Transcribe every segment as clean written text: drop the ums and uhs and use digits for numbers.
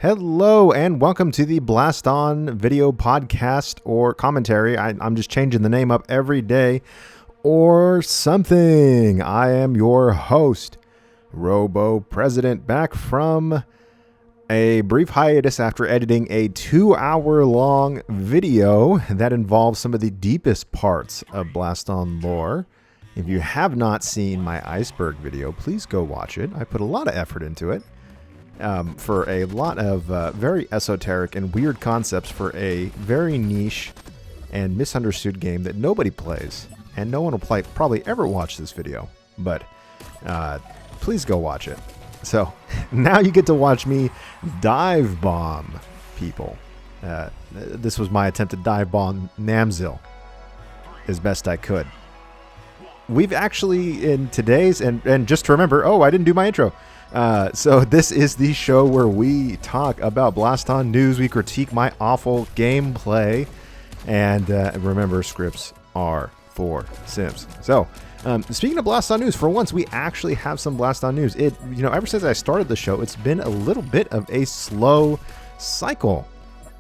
Hello and welcome to the Blaston video podcast or commentary. I'm just changing the name up every day or something. I am your host, Robo President, back from a brief hiatus after editing a 2-hour-long video that involves some of the deepest parts of Blaston lore. If you have not seen my iceberg video, please go watch it. I put a lot of effort into it. For a lot of very esoteric and weird concepts for a very niche and misunderstood game that nobody plays, and no one will probably ever watch this video, but please go watch it. So now you get to watch me dive bomb people. This was my attempt to dive bomb Namzil as best I could. We've actually, in today's, and just to remember, I didn't do my intro. So this is the show where we talk about Blaston news, we critique my awful gameplay, and remember, scripts are for Sims. So, speaking of Blaston news, for once we actually have some Blaston news. Ever since I started the show, it's been a little bit of a slow cycle,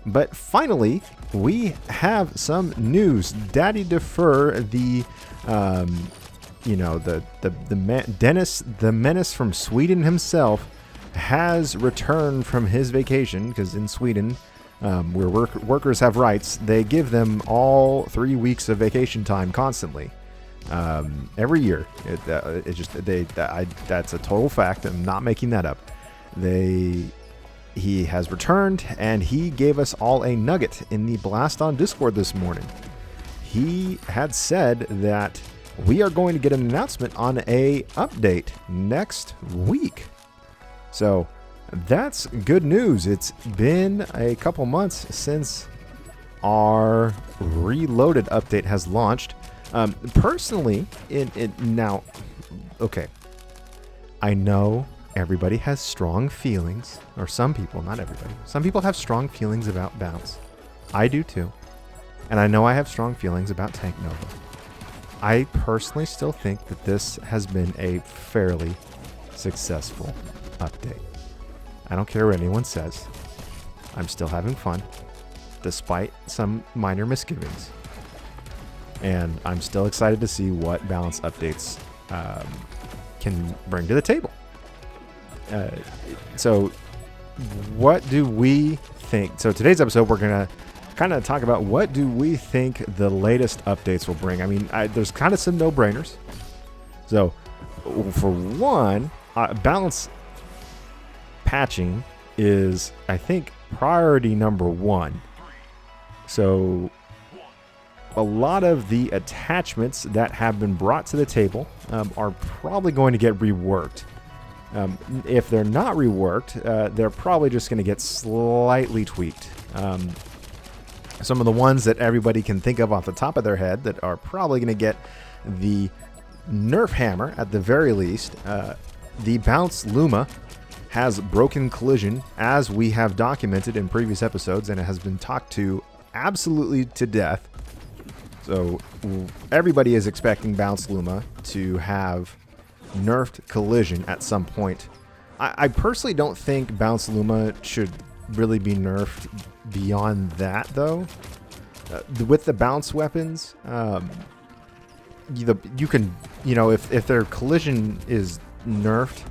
but finally we have some news. Daddy Defur, Dennis the Menace from Sweden himself, has returned from his vacation, because in Sweden, where workers have rights, they give them all 3 weeks of vacation time constantly, every year. That's a total fact. I'm not making that up. He has returned, and he gave us all a nugget in the Blaston Discord this morning. He had said that we are going to get an announcement on a update next week. So that's good news. It's been a couple months since our Reloaded update has launched. Personally, I know everybody has strong feelings, or some people, not everybody. Some people have strong feelings about Bounce. I do too. And I know I have strong feelings about Tank Nova. I personally still think that this has been a fairly successful update. I don't care what anyone says. I'm still having fun, despite some minor misgivings. And I'm still excited to see what balance updates can bring to the table. So what do we think? So today's episode, we're going to kind of talk about what do we think the latest updates will bring. I mean, there's kind of some no-brainers. So, for one, balance patching is, I think, priority number one. So, a lot of the attachments that have been brought to the table are probably going to get reworked. If they're not reworked, they're probably just going to get slightly tweaked. Some of the ones that everybody can think of off the top of their head that are probably going to get the nerf hammer at the very least. The Bounce Luma has broken collision, as we have documented in previous episodes, and it has been talked to absolutely to death. So everybody is expecting Bounce Luma to have nerfed collision at some point. I personally don't think Bounce Luma should really be nerfed beyond that, though. With the bounce weapons, you can, if their collision is nerfed,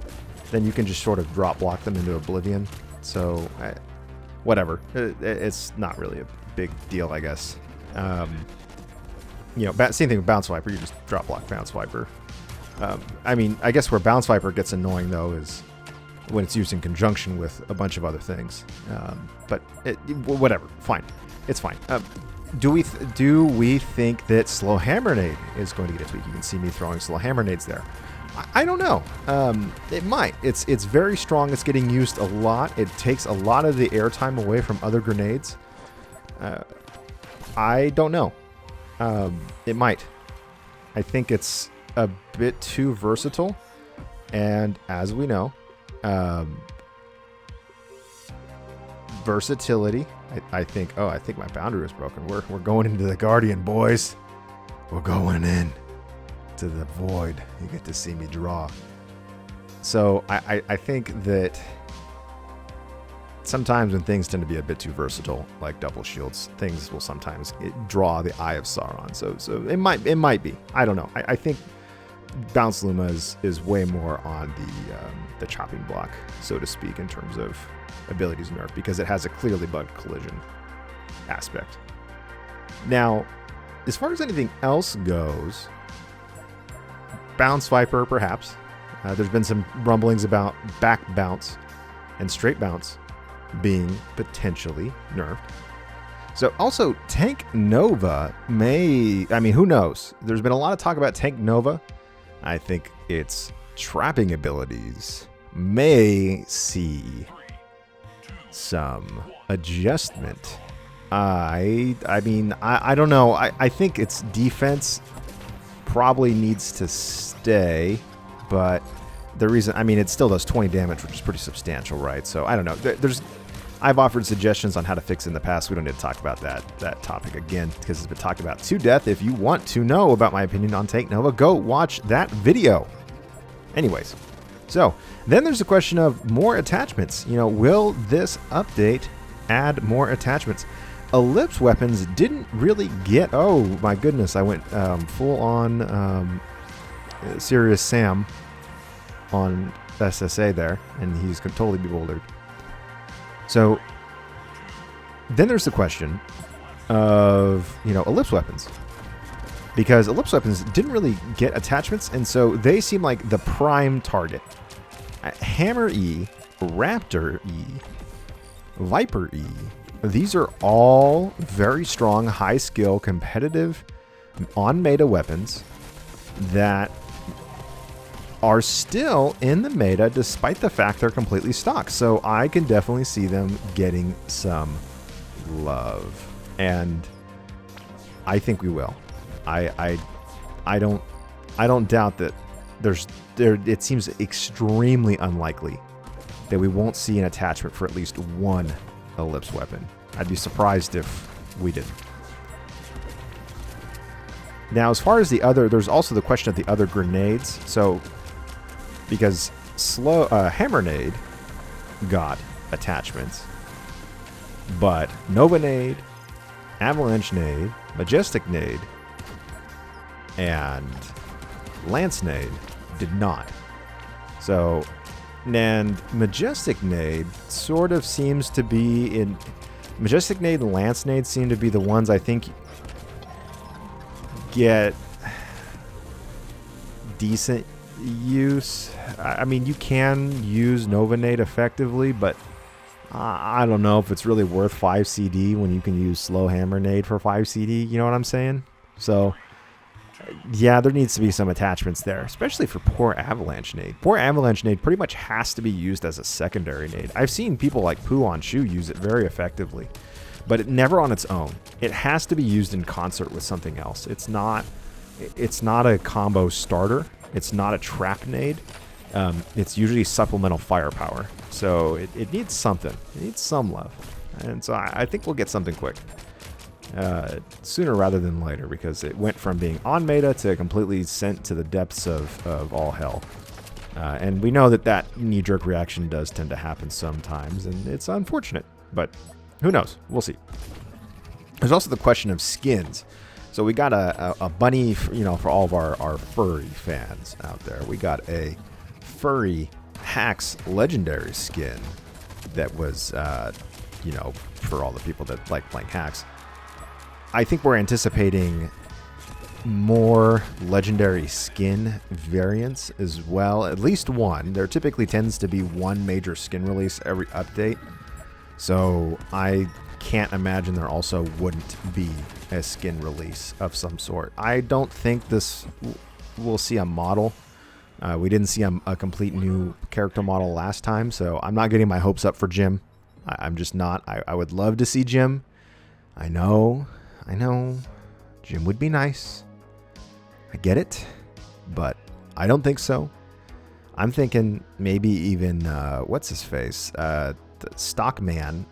then you can just sort of drop block them into oblivion. So whatever, it's not really a big deal, I guess. Same thing with Bounce Viper. You just drop block Bounce Viper. I guess where Bounce Viper gets annoying, though, is when it's used in conjunction with a bunch of other things. But whatever, fine. It's fine. Do we think that Slow Hammer Nade is going to get a tweak? You can see me throwing Slow Hammer Nades there. I don't know. It might. It's very strong. It's getting used a lot. It takes a lot of the airtime away from other grenades. I don't know. It might. I think it's a bit too versatile. And as we know, versatility. I think my boundary is broken. We're going into the Guardian, boys. We're going in to the void. You get to see me draw. So I think that sometimes when things tend to be a bit too versatile, like double shields, things will sometimes draw the eye of Sauron. So it might be. I don't know. I think Bounce Luma is way more on the chopping block, so to speak, in terms of abilities nerf, because it has a clearly bugged collision aspect. Now, as far as anything else goes, Bounce Viper, perhaps. There's been some rumblings about back bounce and straight bounce being potentially nerfed. So also Tank Nova who knows? There's been a lot of talk about Tank Nova. I think its trapping abilities may see some adjustment. I don't know. I think its defense probably needs to stay, but the reason, it still does 20 damage, which is pretty substantial, right? So I don't know. I've offered suggestions on how to fix it in the past. We don't need to talk about that topic again because it's been talked about to death. If you want to know about my opinion on Tank Nova, go watch that video. Anyways, so then there's the question of more attachments. Will this update add more attachments? Ellipse weapons didn't really get... Oh, my goodness. I went full on Serious Sam on SSA there, and he's totally bewildered. So then there's the question of, ellipse weapons. Because ellipse weapons didn't really get attachments, and so they seem like the prime target. Hammer E, Raptor E, Viper E. These are all very strong, high-skill, competitive, on-meta weapons that are still in the meta despite the fact they're completely stock. So I can definitely see them getting some love. And I think we will. I don't doubt that it seems extremely unlikely that we won't see an attachment for at least one ellipse weapon. I'd be surprised if we didn't. Now, as far as there's also the question of the other grenades. So, because Hammer Nade got attachments, but Nova Nade, Avalanche Nade, Majestic Nade, and Lance Nade did not. So, and Majestic Nade sort of seems to be in... Majestic Nade and Lance Nade seem to be the ones I think get decent use. You can use Nova Nade effectively, but I don't know if it's really worth 5 CD when you can use Slow Hammer Nade for 5 CD. You know what I'm saying? So, yeah, there needs to be some attachments there, especially for poor Avalanche Nade. Poor Avalanche Nade pretty much has to be used as a secondary nade. I've seen people like Poo on Shu use it very effectively, but never on its own. It has to be used in concert with something else. It's not a combo starter. It's not a trap nade. It's usually supplemental firepower. So it needs something. It needs some love. And so I think we'll get something quick. Sooner rather than later, because it went from being on meta to completely sent to the depths of all hell. And we know that knee-jerk reaction does tend to happen sometimes, and it's unfortunate. But who knows? We'll see. There's also the question of skins. So we got a bunny, for all of our furry fans out there. We got a furry Hax legendary skin that was, for all the people that like playing Hax. I think we're anticipating more legendary skin variants as well. At least one. There typically tends to be one major skin release every update. So I can't imagine there also wouldn't be a skin release of some sort. I don't think we'll see a model. We didn't see a complete new character model last time, so I'm not getting my hopes up for Jim. I'm just not. I would love to see Jim. I know. Jim would be nice. I get it, but I don't think so. I'm thinking maybe even, what's his face? The Stockman,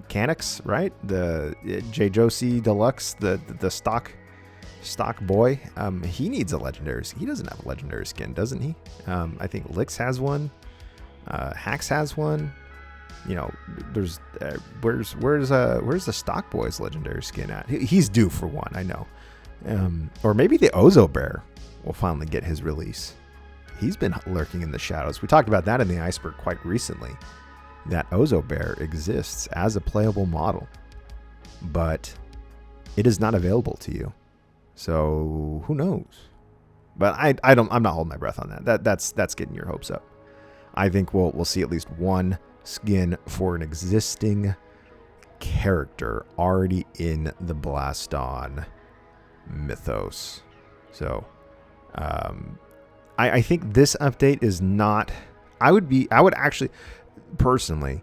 Canix, right? The J. Josie Deluxe, the stock boy. He needs a legendary skin. He doesn't have a legendary skin, doesn't he? I think Lix has one. Hax has one. You know, there's where's the Stock Boys legendary skin at? He's due for one, I know. Or maybe the Ozo Bear will finally get his release. He's been lurking in the shadows. We talked about that in the iceberg quite recently. That Ozo Bear exists as a playable model, but it is not available to you. So who knows? But I'm not holding my breath on that. That's getting your hopes up. I think we'll see at least one skin for an existing character already in the Blaston mythos. So I think this update is not. I would actually personally,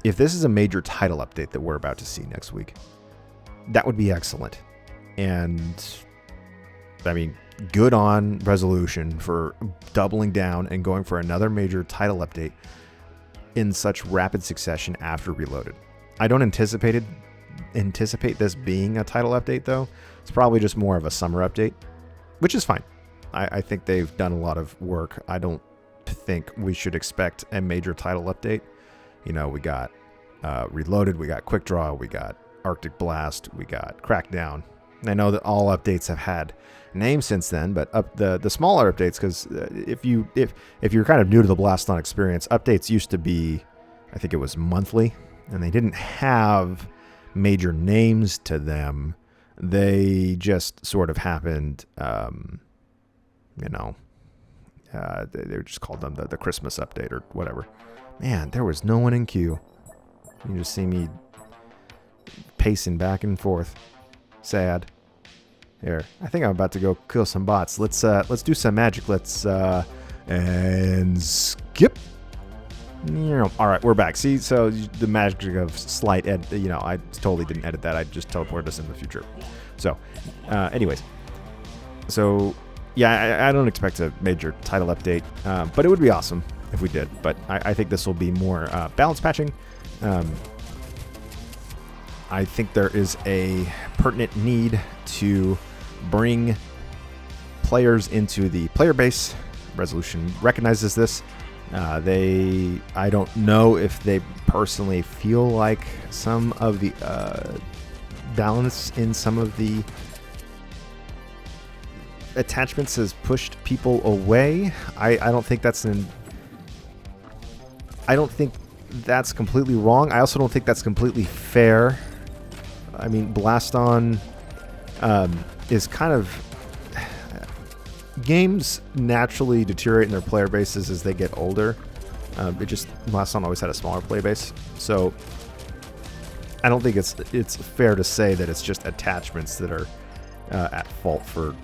if this is a major title update that we're about to see next week, that would be excellent. And I mean, good on Resolution for doubling down and going for another major title update in such rapid succession after Reloaded. I don't anticipate this being a title update, though. It's probably just more of a summer update, which is fine. I think they've done a lot of work. I don't think we should expect a major title update. You know, we got Reloaded, we got Quick Draw, we got Arctic Blast, we got Crackdown. I know that all updates have had names since then, but the smaller updates, because if you're kind of new to the Blaston experience, updates used to be, I think it was monthly, and they didn't have major names to them. They just sort of happened, they just called them the Christmas update or whatever. Man, there was no one in queue. You just see me pacing back and forth. Sad. Here, I think I'm about to go kill some bots. Let's do some magic. Let's and skip. All right, we're back. See, so the magic of slight I totally didn't edit that. I just teleported us in the future. So, anyways, so yeah, I don't expect a major title update, but it would be awesome if we did. But I think this will be more balance patching. I think there is a pertinent need to bring players into the player base. Resolution recognizes this. I don't know if they personally feel like some of the balance in some of the attachments has pushed people away. I don't think that's completely wrong. I also don't think that's completely fair. I mean, Blaston is kind of... Games naturally deteriorate in their player bases as they get older. Blaston always had a smaller player base, so I don't think it's fair to say that it's just attachments that are at fault for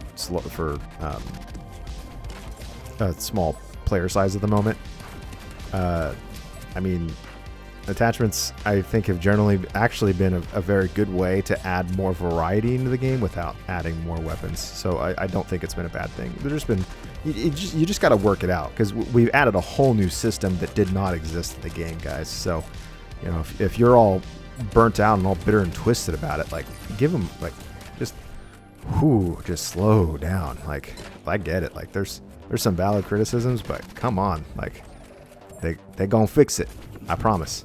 a small player size at the moment. I mean, attachments, I think, have generally actually been a very good way to add more variety into the game without adding more weapons. So I don't think it's been a bad thing. There's been, you just got to work it out, because we've added a whole new system that did not exist in the game, guys. So, you know, if you're all burnt out and all bitter and twisted about it, like, give them, like, just slow down. Like, I get it. Like, there's some valid criticisms, but come on, like, they gonna fix it. I promise.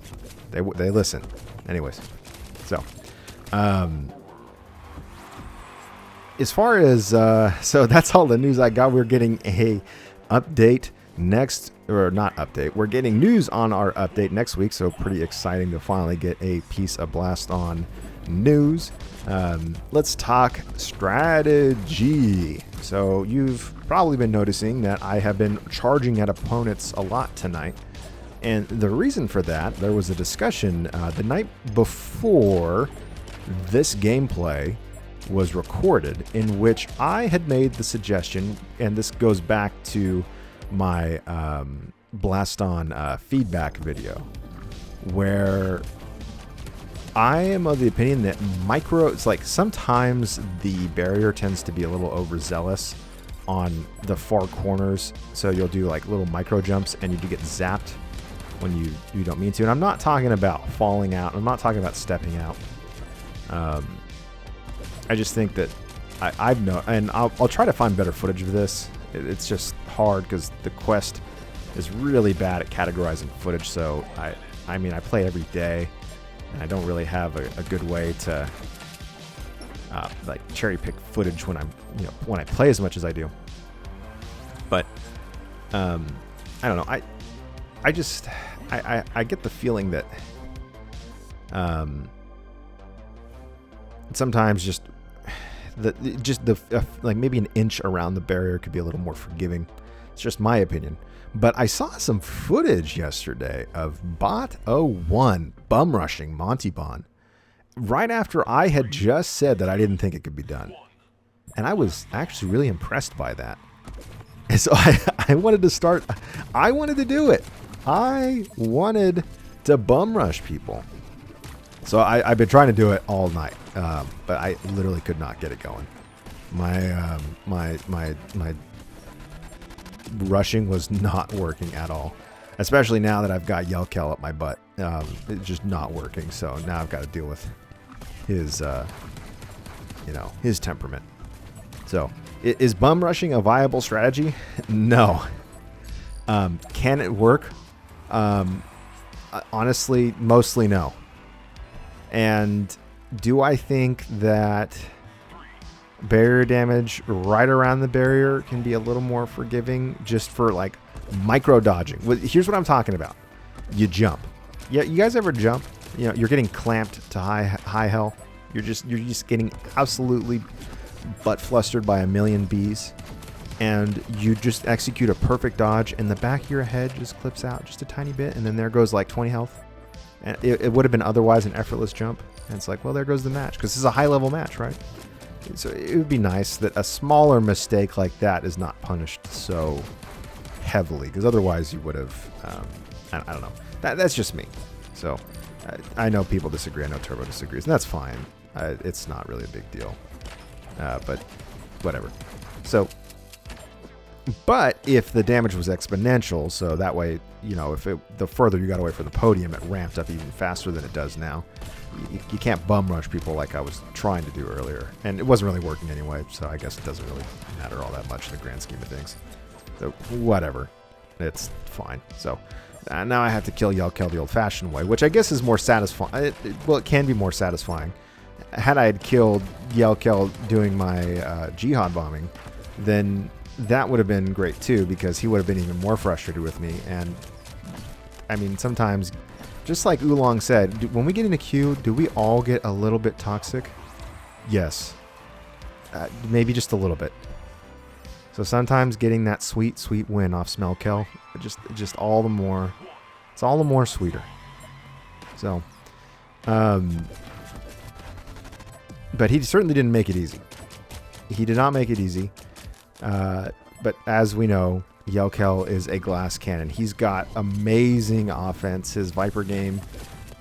They listen. Anyways, so as far as so that's all the news I got. We're getting a update next, or not update. We're getting news on our update next week. So pretty exciting to finally get a piece of Blaston news. Let's talk strategy. So you've probably been noticing that I have been charging at opponents a lot tonight. And the reason for that, there was a discussion the night before this gameplay was recorded, in which I had made the suggestion, and this goes back to my Blaston feedback video, where I am of the opinion that it's like sometimes the barrier tends to be a little overzealous on the far corners, so you'll do like little micro jumps and you do get zapped when you don't mean to. And I'm not talking about falling out. I'm not talking about stepping out. I just think that I've known, and I'll try to find better footage of this. It's just hard because the quest is really bad at categorizing footage. So I mean, I play every day, and I don't really have a good way to like cherry pick footage when when I play as much as I do. But I don't know. I just get the feeling that sometimes just like maybe an inch around the barrier could be a little more forgiving. It's just my opinion. But I saw some footage yesterday of Bot 01 bum rushing Monty Bon right after I had just said that I didn't think it could be done. And I was actually really impressed by that. And so I wanted to start. I wanted to do it. I wanted to bum rush people. So I've been trying to do it all night, but I literally could not get it going. My rushing was not working at all, especially now that I've got Yelkel up my butt. It's just not working. So now I've got to deal with his, his temperament. So is bum rushing a viable strategy? No. Can it work? Honestly, mostly no. And do I think that barrier damage right around the barrier can be a little more forgiving just for like micro dodging? Here's what I'm talking about. You jump. Yeah, you guys ever jump? You're getting clamped to high hell. You're just getting absolutely butt flustered by a million bees, and you just execute a perfect dodge, and the back of your head just clips out just a tiny bit, and then there goes like 20 health. And it would have been otherwise an effortless jump. And it's like, well, there goes the match, because this is a high-level match, right? So it would be nice that a smaller mistake like that is not punished so heavily, because otherwise you would have, I don't know. That's just me. So I know people disagree. I know Turbo disagrees, and that's fine. It's not really a big deal. But whatever. So, but if the damage was exponential, so that way, the further you got away from the podium, it ramped up even faster than it does now. You can't bum rush people like I was trying to do earlier. And it wasn't really working anyway, so I guess it doesn't really matter all that much in the grand scheme of things. So, whatever. It's fine. So, now I have to kill Yelkel the old-fashioned way, which I guess is more satisfying. It can be more satisfying. Had I had killed Yelkel doing my jihad bombing, then that would have been great too, because he would have been even more frustrated with me. And I mean, sometimes, just like Oolong said, when we get in a queue, do we all get a little bit toxic? Yes. Maybe just a little bit. So sometimes getting that sweet, sweet win off Smelkel, just all the more, it's all the more sweeter. So, but he certainly didn't make it easy. He did not make it easy. But as we know, Yelkel is a glass cannon. He's got amazing offense. His Viper game,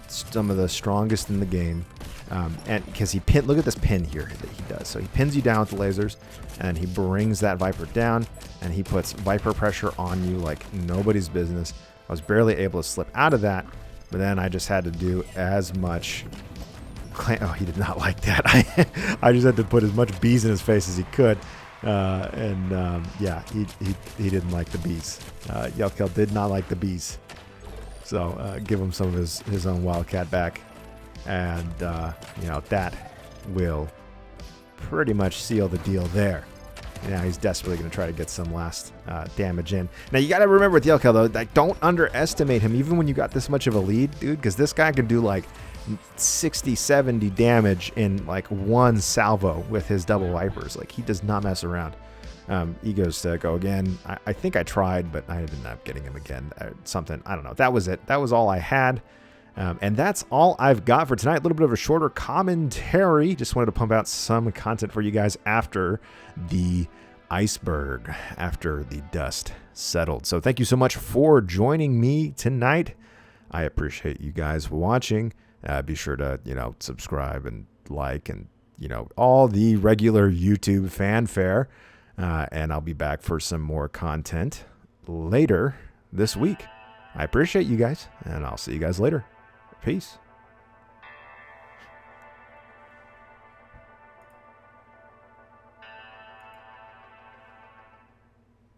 some of the strongest in the game. And because look at this pin here that he does. So he pins you down with the lasers, and he brings that Viper down, and he puts Viper pressure on you like nobody's business. I was barely able to slip out of that, but then I just had to do as much. Oh, he did not like that. I just had to put as much bees in his face as he could. Yeah, he didn't like the bees. Yelkel did not like the bees. So give him some of his own Wildcat back. And, that will pretty much seal the deal there. Now he's desperately going to try to get some last damage in. Now you got to remember with Yelkel, though, like, don't underestimate him, even when you got this much of a lead, dude, because this guy can do like 60, 70 damage in like one salvo with his double Vipers. Like, he does not mess around. He goes to go again. I think I tried, but I ended up getting him again. Something, I don't know. That was it. That was all I had. And that's all I've got for tonight. A little bit of a shorter commentary. Just wanted to pump out some content for you guys after the iceberg, after the dust settled. So thank you so much for joining me tonight. I appreciate you guys watching. Be sure to, subscribe and like and, all the regular YouTube fanfare. And I'll be back for some more content later this week. I appreciate you guys, and I'll see you guys later. Peace.